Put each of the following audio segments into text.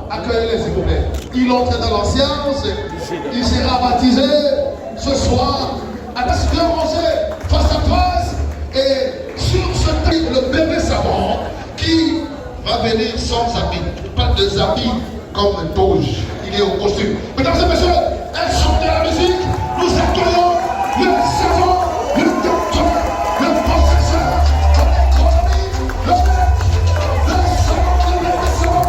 Accueillez-les s'il vous plaît. Il entre dans la science, il sera baptisé ce soir. Attention, rangez face à face. Et sur ce tapis, le bébé savant qui va venir sans habits. Pas des habits comme un toge. Il est au costume. Mesdames et messieurs, elle chante la musique. Nous accueillons le savant, le docteur, le professeur en économie, le savant, le bébé savant.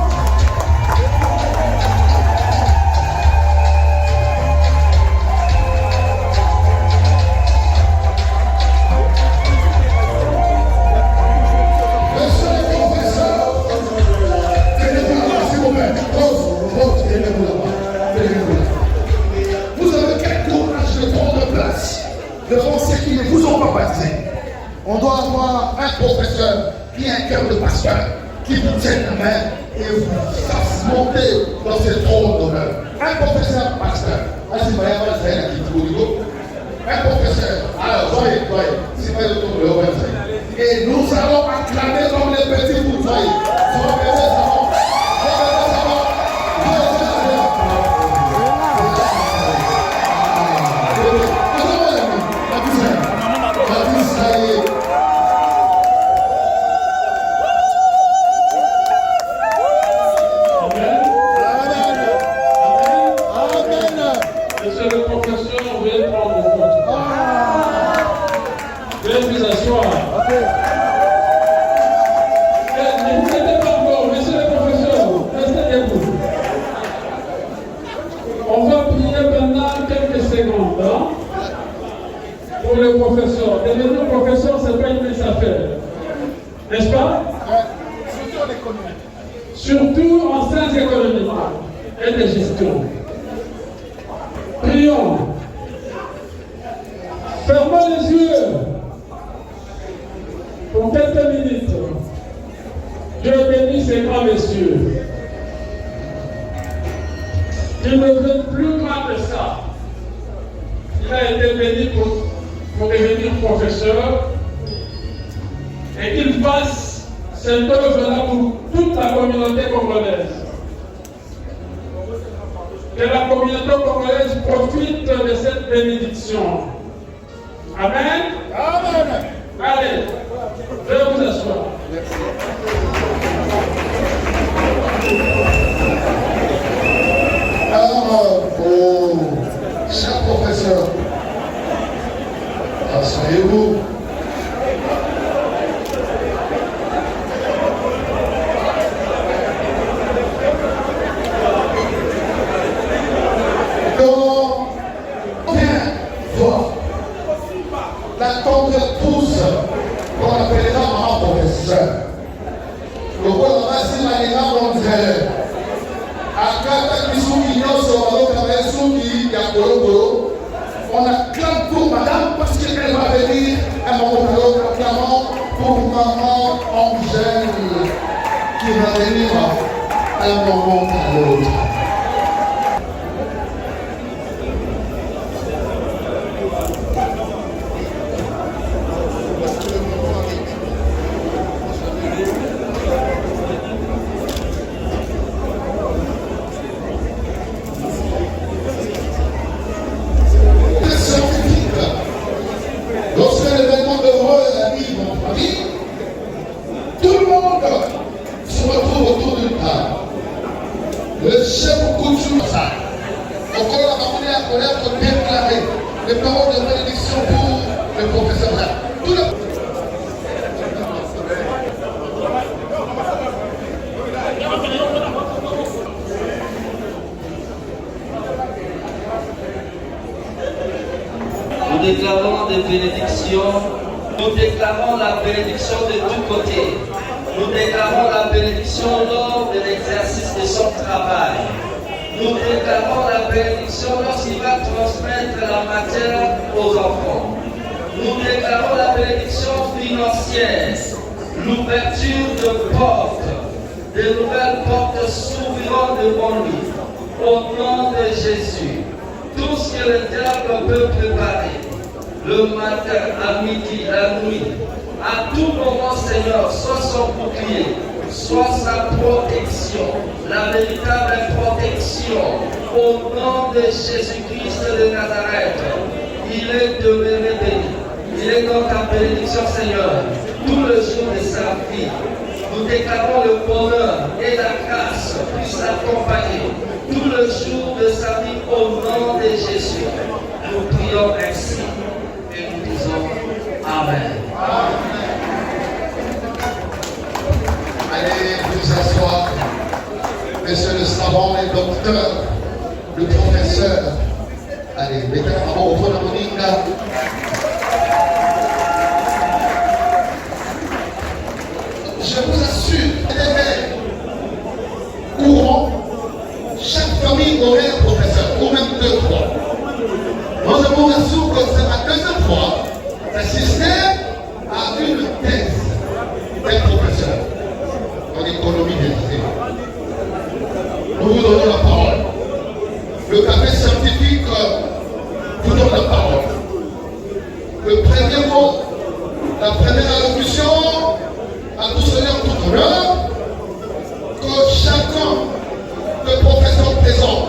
Vous avez quel courage de prendre place devant ceux qui ne vous ont pas baptisé. On doit avoir un professeur qui a un cœur de pasteur, qui vous tienne la main et vous fasse monter dans ce trône d'honneur. Un professeur pasteur. Un professeur. Alors, voyez, c'est pas le tour de l'eau. Et nous allons acclamer comme les petits bouts. Voyez, Monsieur le professeur, veuillez prendre vos photos. Veuillez vous asseoir. Ne vous êtes pas encore, monsieur le professeur, restez debout. On va prier pendant quelques secondes pour le professeur. Devenir professeur, ce n'est pas une mince affaire. N'est-ce pas? Surtout en sciences économiques et de gestion. Prions. Fermons les yeux pour quelques minutes. Dieu bénit ces grands messieurs. Il ne veut plus grand que ça. Il a été béni pour devenir professeur et qu'il fasse cette œuvre-là pour toute la communauté congolaise. Que la communauté congolaise profite de cette bénédiction. Amen. Amen. Allez, je vais vous asseoir. Alors, cher professeur, asseyez-vous. L'attendre tous qu'on appellera maman professeur. Le rôle de la masse, il a montré. Akata Kisuki Nyoso, Kisuki Yakolo, on acclame pour madame parce qu'elle va venir un moment à l'autre, acclamant pour maman Angèle qui va venir un moment à l'autre. Le chef coutume, encore la famille à connaître bien clavé les paroles de bénédiction pour le professeur. Tout le de bénédiction. Nous déclarons la bénédiction de tous côtés. Nous déclarons la bénédiction lors de l'exercice de son travail. Nous déclarons la bénédiction lorsqu'il va transmettre la matière aux enfants. Nous déclarons la bénédiction financière, l'ouverture de portes, de nouvelles portes s'ouvriront devant lui. Au nom de Jésus, tout ce que le diable peut préparer, le matin, à midi, la nuit, à tout moment, Seigneur, soit son bouclier, soit sa protection, la véritable protection, au nom de Jésus-Christ de Nazareth. Il est demeuré béni. Il est dans ta bénédiction, Seigneur, tout le jour de sa vie. Nous déclarons le bonheur et la grâce puissent l'accompagner tout le jour de sa vie au nom de Jésus. Nous prions ainsi et nous disons Amen. Allez vous asseoir, monsieur le savant et docteur, le professeur. Allez, mettez la main au fond de la monica. Je vous assure, les mères courants, chaque famille aurait un professeur, ou même 2, 3. Moi, je vous assure que c'est la deuxième fois d'assister à une thèse d'un professeur en économie des idées. Nous vous donnons la parole. Le café scientifique vous donne la parole. Le premier mot, la première allocution, à tout seigneur, tout honneur, que chacun des professeurs présents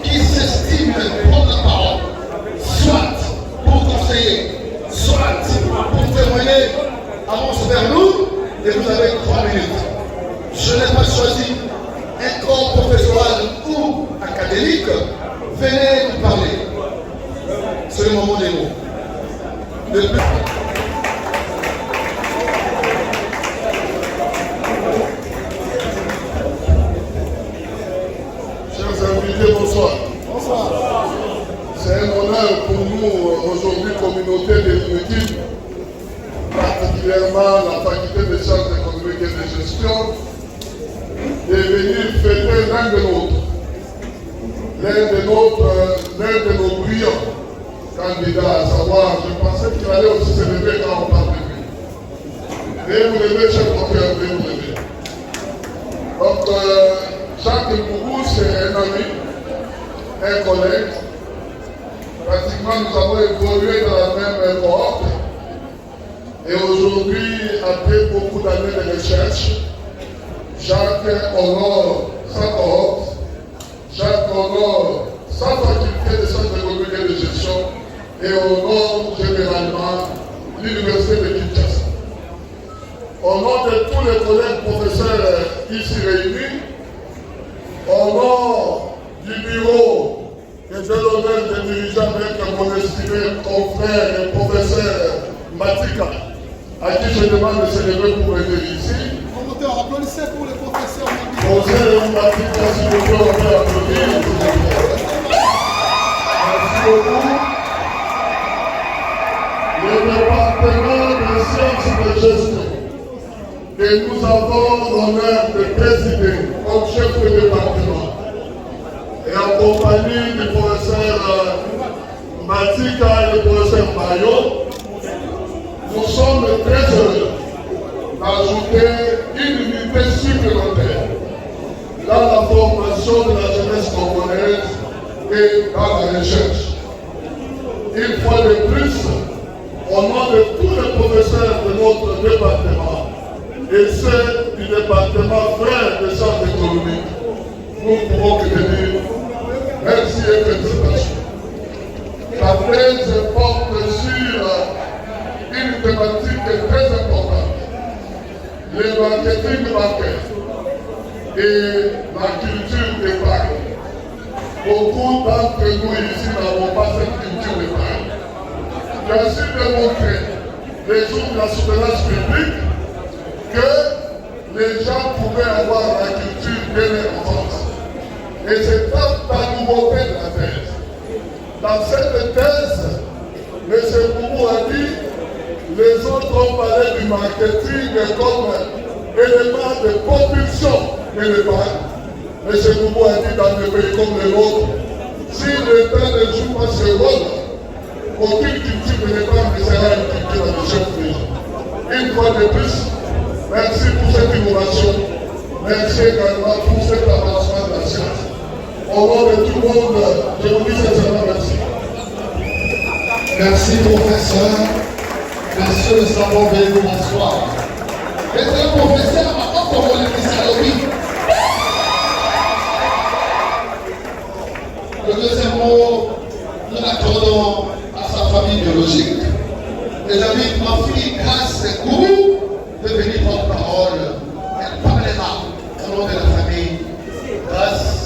qui s'estime prendre la parole, soit pour conseiller, soit pour témoigner, avance vers nous et vous avez 3 minutes. Je n'ai pas choisi un corps professoral ou académique, venez nous parler. C'est le moment des mots. Chers invités, bonsoir. Bonsoir. C'est un honneur pour nous aujourd'hui, communauté des études, particulièrement la faculté des sciences économiques et de gestion, de venir fêter l'un de nos brillants candidats, à savoir, je pensais qu'il allait aussi se lever quand on parle de lui. Veuillez vous lever, chef docteur, veuillez vous lever. Donc, Jacques Bougou, c'est un ami, un collègue. Pratiquement, nous avons évolué dans la même cohorte. Et aujourd'hui, après beaucoup d'années de recherche, Jacques honore sa cohorte, Jacques honore sa faculté de sciences économiques et de gestion et honore généralement l'université de Kinshasa. Au nom de tous les collègues professeurs ici réunis, au nom du bureau que j'ai l'honneur de diriger avec mon estimé confrère et professeur Matika, à qui je demande de se lever pour venir ici. Applaudissez pour les professeurs. Professeur Matika, s'il vous plaît, on peut applaudir. Merci beaucoup. Le département de sciences de gestion que nous avons l'honneur de présider comme chef de département et en compagnie du professeur Matika et du professeur Mayo, nous sommes très heureux d'ajouter une unité supplémentaire dans la formation de la jeunesse congolaise et dans la recherche. Une fois de plus, au nom de tous les professeurs de notre département et ceux du département frère de sciences économiques, nous pouvons que dire merci et félicitations. La thèse porte sur une thématique très importante, le marketing bancaire et la culture d'épargne. Beaucoup d'entre nous ici n'avons pas cette culture d'épargne. J'ai su démontrer les jours de la soutenance publique que les gens pouvaient avoir la culture dès l'enfance. Et c'est la nouveauté de la thèse. Dans cette thèse, M. Koumou a dit, les autres ont parlé du marketing comme élément de propulsion. Mais le M. Koumou a dit dans des pays comme le nôtre, si l'État ne joue pas ce rôle, aucune culture de l'État ne sera une culture dans le chef pays. Une fois de plus, merci pour cette innovation. Merci également pour cet avancement de la science. Au nom de tout le monde, je vous dis sincèrement merci. Merci, professeur. Monsieur le savon, veuillez vous asseoir. Monsieur le professeur, maintenant, comment on dit ça, oui. Le deuxième mot, nous l'accordons à sa famille biologique. Et j'invite ma fille Grace Kourou de venir prendre parole. Elle parlera au nom de la famille. Grace.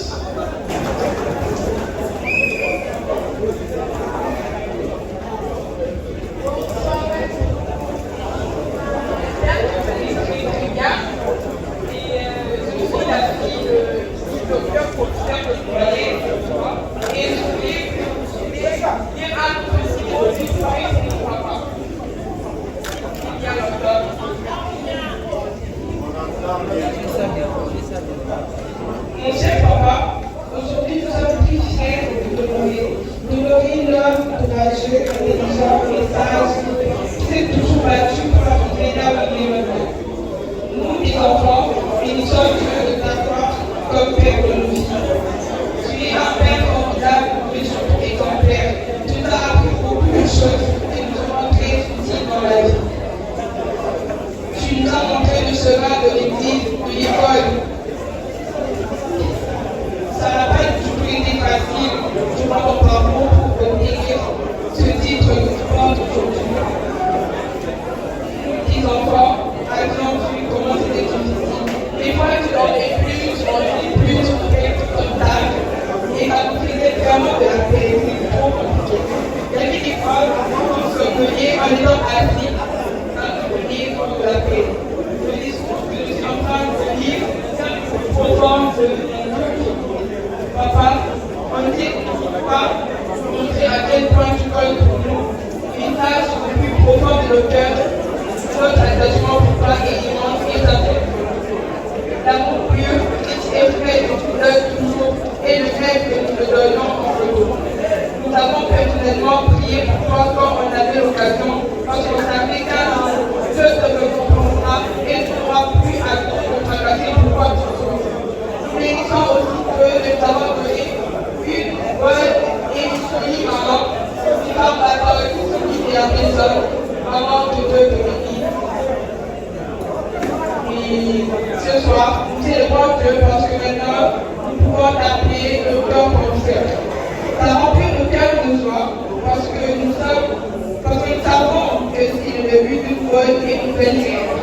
Mon cher papa, aujourd'hui nous sommes très fiers de te donner l'homme courageux, intelligent et sage qui s'est toujours battu pour arriver là où il est maintenant. Nous, tes enfants, et nous sommes heureux de t'avoir comme père de nos vies. Tu es un père formidable, mais surtout exemplaire. Tu nous as appris beaucoup de choses et nous avons très utiles dans la vie. Tu nous as montré le chemin de l'église, de l'école. Ça n'a pas du tout été facile de voir ton parcours pour obtenir ce titre que tu portes aujourd'hui. Nous, petits enfants, avions vu comment c'était difficile. Des fois, tu en es plus, tu en dis plus, tu fais tout comme ça. Et ça nous faisait vraiment de la peine, c'est trop compliqué. Il y avait des fois où on se revenait en étant assis, ça nous faisait de la peine. Le discours que je suis en train de lire, ça nous propose de papa, on ne sait pas montrer à quel point tu comptes pour nous. Une tâche le plus profond de nos cœurs, notre attachement pour toi est immense et sincère. L'amour pur qui effraie et tu donnes toujours est le rêve que nous te donnons en retour. Nous avons personnellement prié pour toi quand on avait l'occasion, parce qu'on savait qu'un jour, Dieu te récompensera et tu n'auras plus à te tracasser pour quoi que ce soit. Nous mérissons aussi de t'avoir donné une bonne et une solide maman, qui va battre tout ce qui est à tes hommes, maman de Dieu de l'église. Et ce soir, nous célébrons Dieu parce que maintenant, nous pouvons t'appeler le cœur penseur. Ça remplit nos cœurs de joie parce que nous savons que c'est le début d'une bonne et nouvelle ère.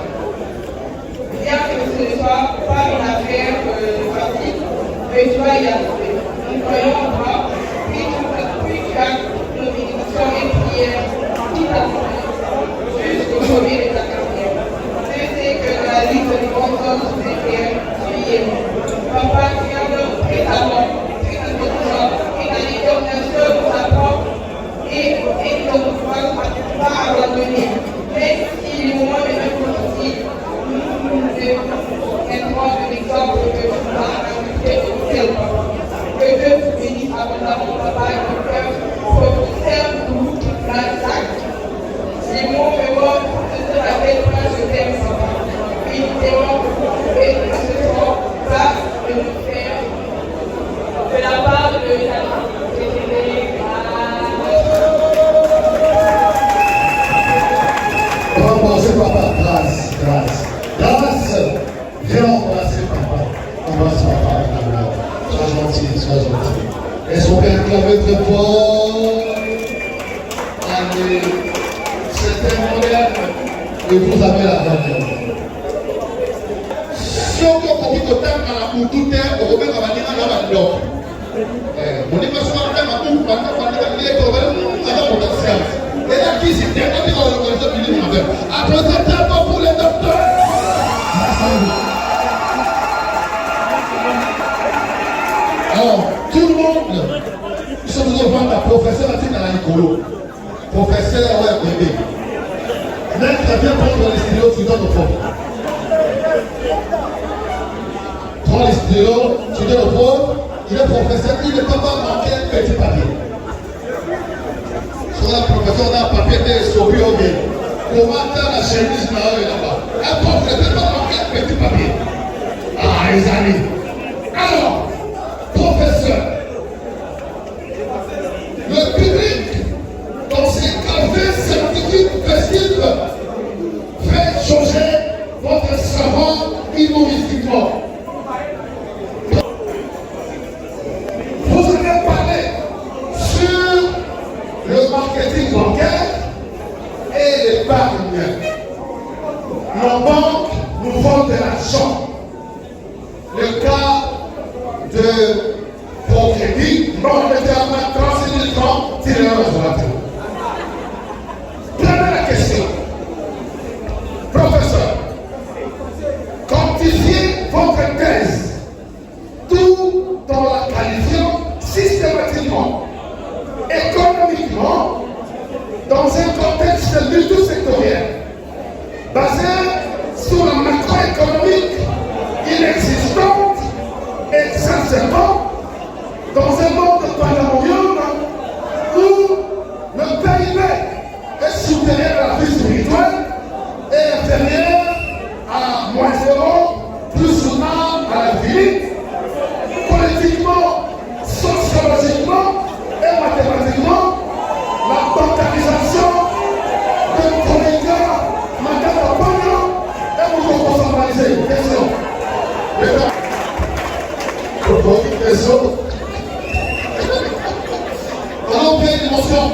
Bien que ce ne soit pas une affaire facile, mais tu vas y arriver. Nous croyons en toi, puis tu as nos bénédictions et prières qui t'accompagnent jusqu'au sommet de ta carrière. Je sais que dans la liste des bons hommes sous les terres, tu y es. Papa, tu as notre très amant, très intelligent, et ta détermination nous apprend et ne nous pas abandonner. Même si le moment est un peu difficile, nous devons être de l'exemple que tu nous as ajouté au ciel. Que Dieu vous bénisse abondamment, papa, et que cœur conserve-nous l'acte. Les mots me montrent de à quel point je t'aime, papa. Et nous t'aimons beaucoup et que ce soir va de nous faire de la part de la vie. Embrassez papa, grâce. Viens embrasser papa. Embrasse papa avec l'amour. Sois gentil. Est-ce qu'on peut acclamer très fort? Allez. C'était moderne. Et vous avez la dernière. Si on peut comprendre que t'aimes à la pour tout terre, on peut pas dire à la bande. On est pas souvent à la pour pas dire les problèmes à la potentiel. Et là, qui s'est terminé dans l'organisation du livre? Applaudissez-moi pour les docteurs. Alors, tout le monde, nous sommes devant la professeure Atina Nicolo. Professeur viens prendre les stylos, tu donnes au prof. Prends les stylos, tu donnes au prof. Il est professeur, il ne peut pas manquer un petit papier. Sur la professeur, on a un papier de Sobi Obi. Comment faire la chemise là-bas? Un prof ne peut pas manquer un petit papier. Ah, les amis. Alors, professeur, le public, dans ses cafés scientifiques festifs, fait changer votre savoir humoristiquement. Vous avez parlé sur le marketing bancaire et l'épargne. Nos banques nous vendent de l'argent. Le cas de vos crédits, non, le terme 36 000 francs, c'est le réservateur. Première question. Professeur, quantifiez votre thèse tout en la qualifiant systématiquement, économiquement, dans un contexte multisectoriel, basé sur la macroéconomique inexistante et sincèrement, dans un monde pandémonium où le PIB est supérieur à la vie spirituelle et inférieur à moins 0, plus souvent à la vie, politiquement, sociologiquement et mathématiquement, la bancarisation de Comédia, Madame Pogno est beaucoup consommalisée. Question. Question. Alors, bien émotion,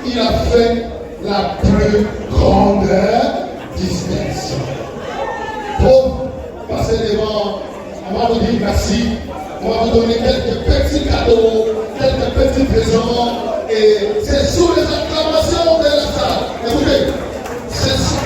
il a fait la plus grande distinction. Pour passer devant, on va vous dire merci, on va vous donner quelques petits cadeaux, quelques petits présents, et c'est sous les acclamations de la salle. Écoutez, c'est ça.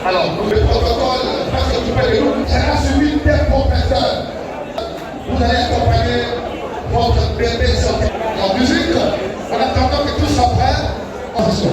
Alors, le protocole, parce que tu peux le nous, sera celui des professeurs. Vous allez accompagner votre bébé santé en musique. En attendant que tout soit prêt, on se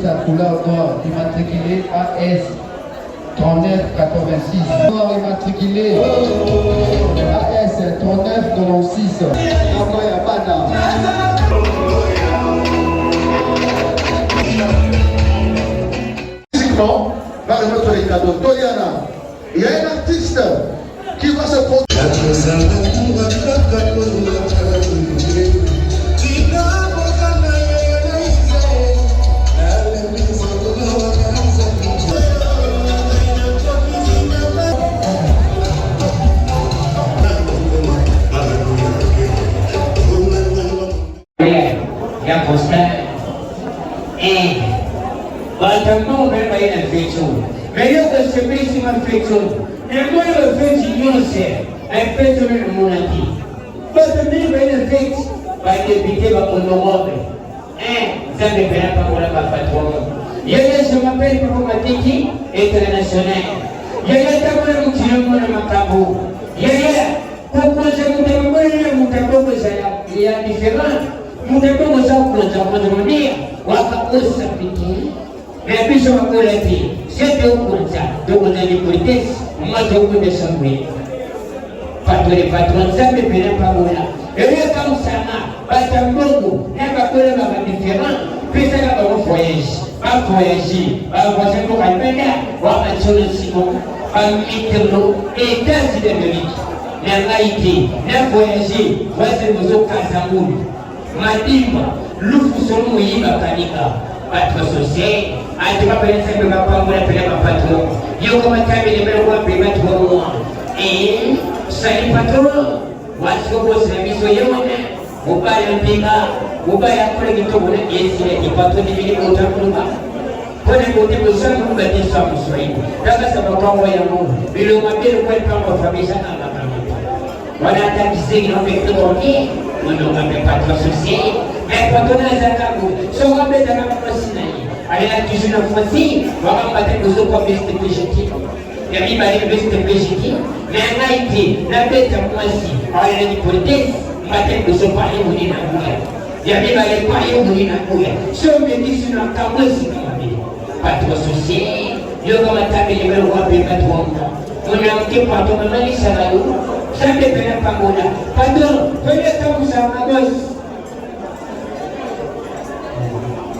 chemise à couleur noire, immatriculé AS 3986. Noir immatriculé AS 3996. Encore il n'y a pas d'armes. Physiquement, va remettre les cadeaux. Toyana, il y a un artiste qui va se produire. yang constant et batalement même à une infection mais il y a que ce pays c'est une infection et moi le fait d'union c'est infection de mon ami parce que même une infection va débiter va honorable ça ne verra pas pour la patron il y a je m'appelle pour ma tiki international il y a d'abord un petit nom de Macabo il y a pourquoi je vous demande mon tableau il y a différent mutakuwa mzako kwa Tanzania wakakosa pekee na bisho wakola pia sio kwanza ndio ndani polisi mmoja huko ndio samwe patron zambe bila pamoja ile kama sana bata Mungu na bakole mama different pesa ya voyage kwa sababu kaipenda wakachona siku amitelo etazi de Amerika na Haiti na voyage wase mzoka zangu Madimba, lufu somo yiba kanika patro sose ati mapenzi kwa pamoja na pele patro yuko matabi ni mbele kwa pele patro sali patro wasiko kwa servicio yone ubaya mpinga ubaya kule kitobo na yesi ni patro ni vile utakumba kwa nini mtego kwa badisa mswahili kama sababu kwa yangu bila mabele kwa pamba kabisa kama wanataka kisigi na mekoni ndio wamepata succès mais quand on a ça so wamepata kama sinai alina tujuna fasi wakapata kuzo kwa best PGT ya biba ile best PGT na Haiti na beta mwasi alina ni polisi mpate kuzo kwa hiyo ni na kuya ya biba ile kwa hiyo ni na kuya so medisi na kamwezi kama vile pata succès ndio kama tabili mbele kwa beba tuomba mwanamke pato mali sana. Sampai pernah panggoda. Padahal, kaya tahu sama bos.